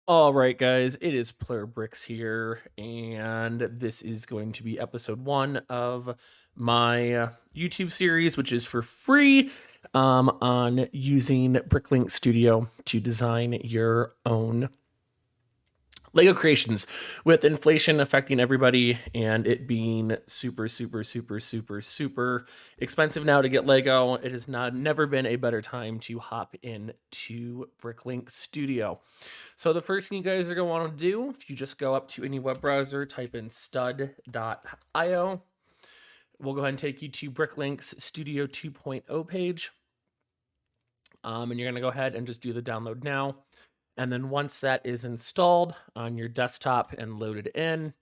All right, guys, it is Player Bricks here, and this is going to be episode one of my YouTube series, which is for free on using Bricklink Studio to design your own Lego creations. With inflation affecting everybody and it being super, super, super, super, super expensive now to get Lego, it has never been a better time to hop into Bricklink Studio. So the first thing you guys are going to want to do, if you just go up to any web browser, type in stud.io, we'll go ahead and take you to Bricklink's Studio 2.0 page. And you're going to go ahead and just do the download now. And then once that is installed on your desktop and loaded in,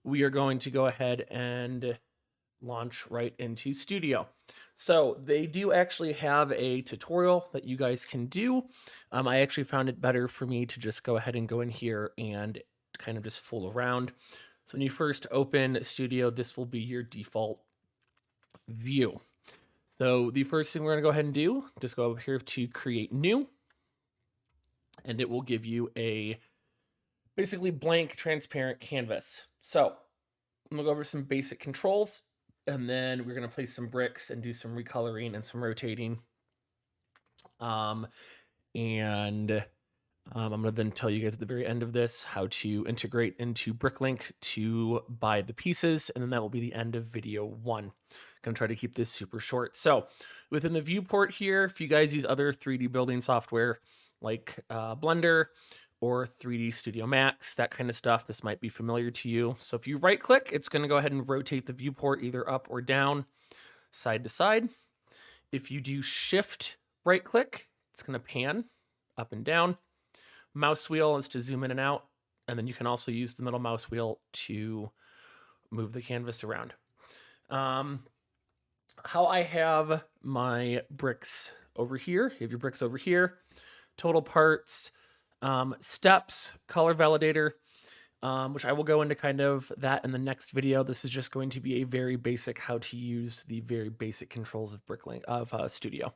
we are going to go ahead and launch right into Studio. So they do actually have a tutorial that you guys can do. I actually found it better for me to just go ahead and go in here and kind of just fool around. So when you first open Studio, this will be your default view. So the first thing we're going to go ahead and do, just go over here to create new, and it will give you a basically blank transparent canvas. So I'm gonna go over some basic controls, and then we're gonna place some bricks and do some recoloring and some rotating. I'm gonna then tell you guys at the very end of this how to integrate into Bricklink to buy the pieces, and then that will be the end of video one. I'm gonna try to keep this super short. So within the viewport here, if you guys use other 3D building software like Blender or 3D Studio Max, that kind of stuff, this might be familiar to you. So if you right click, it's going to go ahead and rotate the viewport either up or down, side to side. If you do shift right click, it's going to pan up and down. Mouse wheel is to zoom in and out. And then you can also use the middle mouse wheel to move the canvas around. How I have my bricks over here, you have your bricks over here, total parts, steps, color validator, which I will go into kind of that in the next video. This is just going to be a very basic how to use the very basic controls of Bricklink of Studio.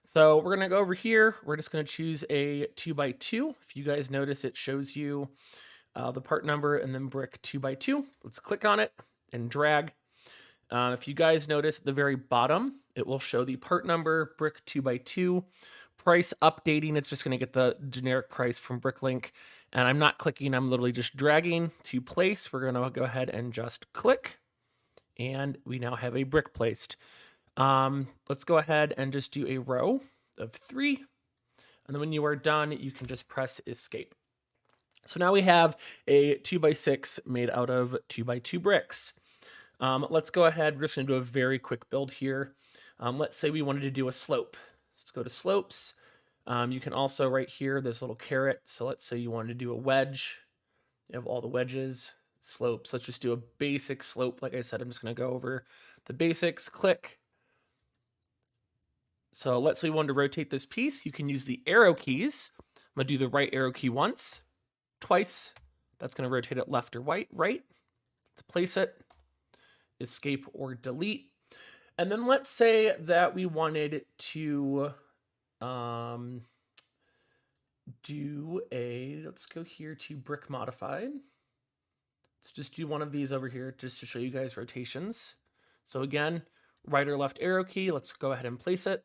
So we're gonna go over here. We're just gonna choose a 2x2. If you guys notice, it shows you the part number and then brick 2x2. Let's click on it and drag. If you guys notice at the very bottom, it will show the part number, brick 2x2. Price updating, it's just going to get the generic price from Bricklink. And I'm not clicking, I'm literally just dragging to place. We're going to go ahead and just click. And we now have a brick placed. Let's go ahead and just do a row of 3. And then when you are done, you can just press escape. So now we have a 2x6 made out of 2x2 bricks. Let's go ahead, we're just going to do a very quick build here. Let's say we wanted to do a slope. Let's go to slopes. You can also right here, there's a little caret. So let's say you wanted to do a wedge. You have all the wedges, slopes. Let's just do a basic slope. Like I said, I'm just going to go over the basics, click. So let's say we wanted to rotate this piece. You can use the arrow keys. I'm going to do the right arrow key once, twice. That's going to rotate it left or right. To place it, escape or delete. And then let's say that we wanted to let's go here to brick modified. Let's just do one of these over here just to show you guys rotations. So again, right or left arrow key, let's go ahead and place it.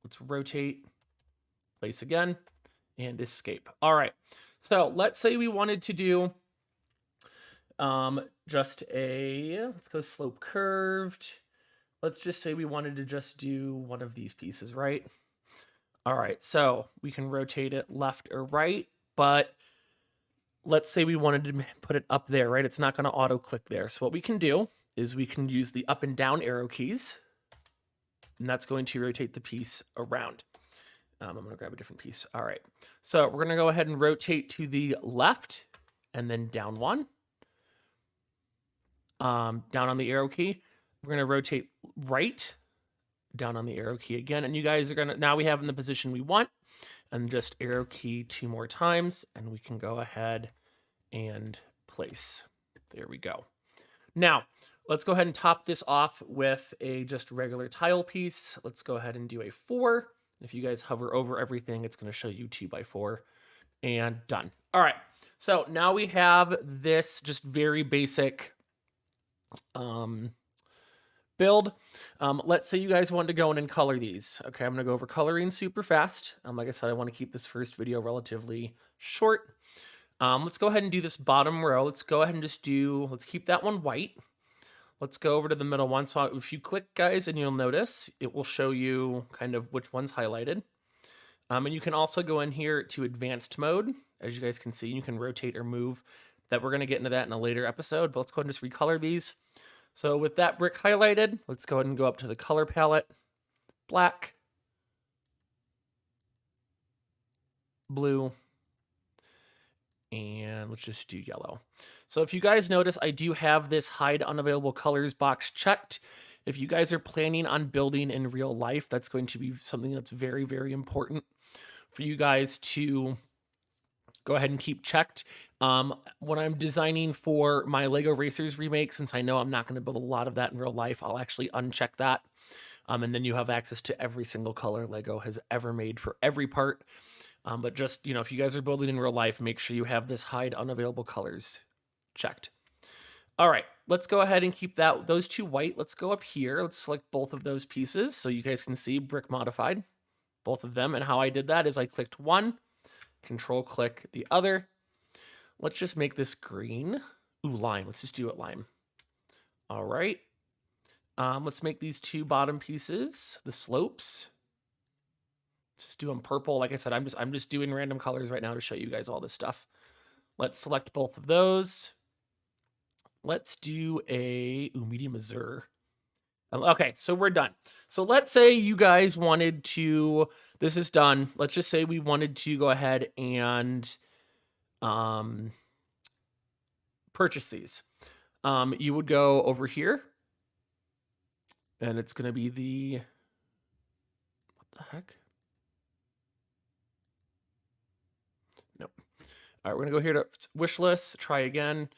Let's rotate, place again, and escape. All right, so let's say we wanted to do just let's go slope curved. Let's just say we wanted to just do one of these pieces, right? All right, so we can rotate it left or right, but let's say we wanted to put it up there, right? It's not going to auto click there. So what we can do is we can use the up and down arrow keys, and that's going to rotate the piece around. I'm going to grab a different piece. All right, so we're going to go ahead and rotate to the left and then down one. Down on the arrow key. We're going to rotate right, down on the arrow key again. And you guys are going to, now we have in the position we want, and just arrow key 2 more times, and we can go ahead and place. There we go. Now, let's go ahead and top this off with a just regular tile piece. Let's go ahead and do a 4. If you guys hover over everything, it's going to show you 2x4. and done. All right. So now we have this just very basic build. Let's say you guys want to go in and color these. Okay, I'm going to go over coloring super fast. Like I said, I want to keep this first video relatively short. Let's go ahead and do this bottom row. Let's go ahead and let's keep that one white. Let's go over to the middle one. So if you click, guys, and you'll notice, it will show you kind of which one's highlighted. And you can also go in here to advanced mode. As you guys can see, you can rotate or move. That we're going to get into that in a later episode, but let's go ahead and just recolor these. So with that brick highlighted, let's go ahead and go up to the color palette. Black, blue, and let's just do yellow. So if you guys notice, I do have this hide unavailable colors box checked. If you guys are planning on building in real life, that's going to be something that's very, very important for you guys to go ahead and keep checked. When I'm designing for my Lego Racers remake, since I know I'm not going to build a lot of that in real life, I'll actually uncheck that. And then you have access to every single color Lego has ever made for every part. But just, if you guys are building in real life, make sure you have this hide unavailable colors checked. All right, let's go ahead and keep those two white. Let's go up here. Let's select both of those pieces so you guys can see brick modified, both of them. And how I did that is I clicked one, control click the other. Let's just make this green. Ooh, lime. Let's just do it lime. All right. Let's make these two bottom pieces the slopes. Let's just do them purple. Like I said, I'm just doing random colors right now to show you guys all this stuff. Let's select both of those. Let's do a medium azure. Okay, so we're done. So let's say you guys wanted to, this is done. Let's just say we wanted to go ahead and purchase these. You would go over here, and it's going to be the, what the heck? Nope. All right, we're going to go here to wish list, try again.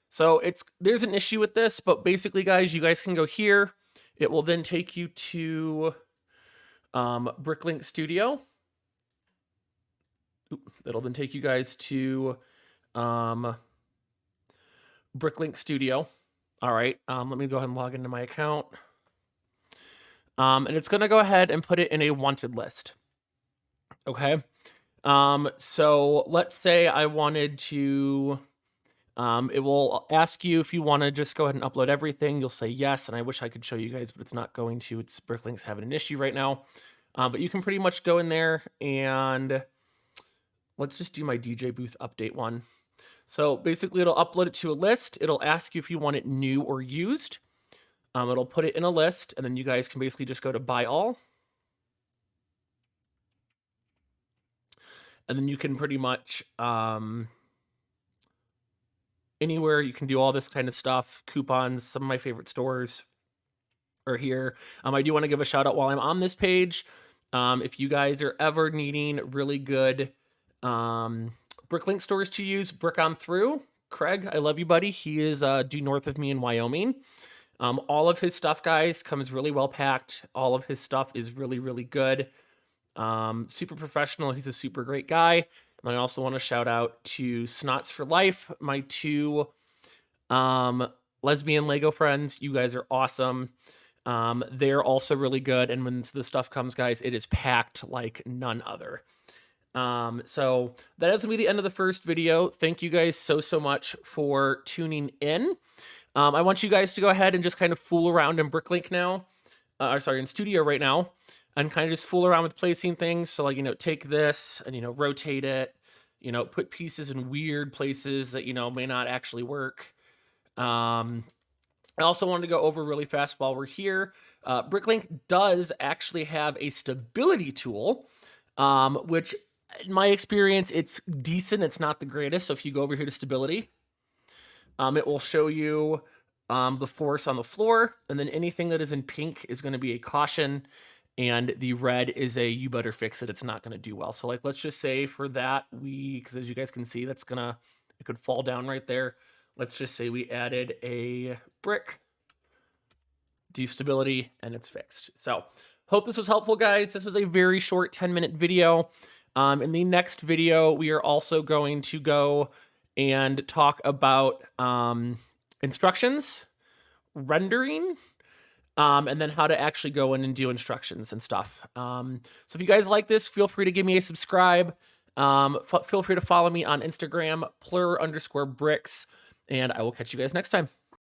So there's an issue with this, but basically, guys, you guys can go here. It will then take you to Bricklink Studio. It'll then take you guys to Bricklink Studio. All right, let me go ahead and log into my account. And it's going to go ahead and put it in a wanted list. Okay. So let's say I wanted to... it will ask you if you want to just go ahead and upload everything. You'll say yes, and I wish I could show you guys, but it's not going to. Bricklink's having an issue right now. But you can pretty much go in there, and let's just do my DJ booth update one. So basically, it'll upload it to a list. It'll ask you if you want it new or used. It'll put it in a list, and then you guys can basically just go to buy all. And then you can pretty much... anywhere you can do all this kind of stuff. Coupons, some of my favorite stores are here. I do want to give a shout out while I'm on this page. If you guys are ever needing really good Bricklink stores to use, Brick On Through. Craig, I love you, buddy. He is due north of me in Wyoming. All of his stuff, guys, comes really well packed. All of his stuff is really, really good. Super professional. He's a super great guy. And I also want to shout out to Snots for Life, my two lesbian Lego friends. You guys are awesome. They're also really good. And when the stuff comes, guys, it is packed like none other. So that is going to be the end of the first video. Thank you guys so much for tuning in. I want you guys to go ahead and just kind of fool around in Bricklink now. In Studio right now. And kind of just fool around with placing things. So like, take this and, rotate it, put pieces in weird places that, may not actually work. I also wanted to go over really fast while we're here. Bricklink does actually have a stability tool, which in my experience, it's decent. It's not the greatest. So if you go over here to stability, it will show you the force on the floor. And then anything that is in pink is going to be a caution. And the red is a you better fix it. It's not going to do well. So like, let's just say for that, because as you guys can see, it could fall down right there. Let's just say we added a brick, do stability, and it's fixed. So hope this was helpful, guys. This was a very short 10-minute video. In the next video, we are also going to go and talk about instructions, rendering, and then how to actually go in and do instructions and stuff. So if you guys like this, feel free to give me a subscribe. Feel free to follow me on Instagram, plur_bricks, and I will catch you guys next time.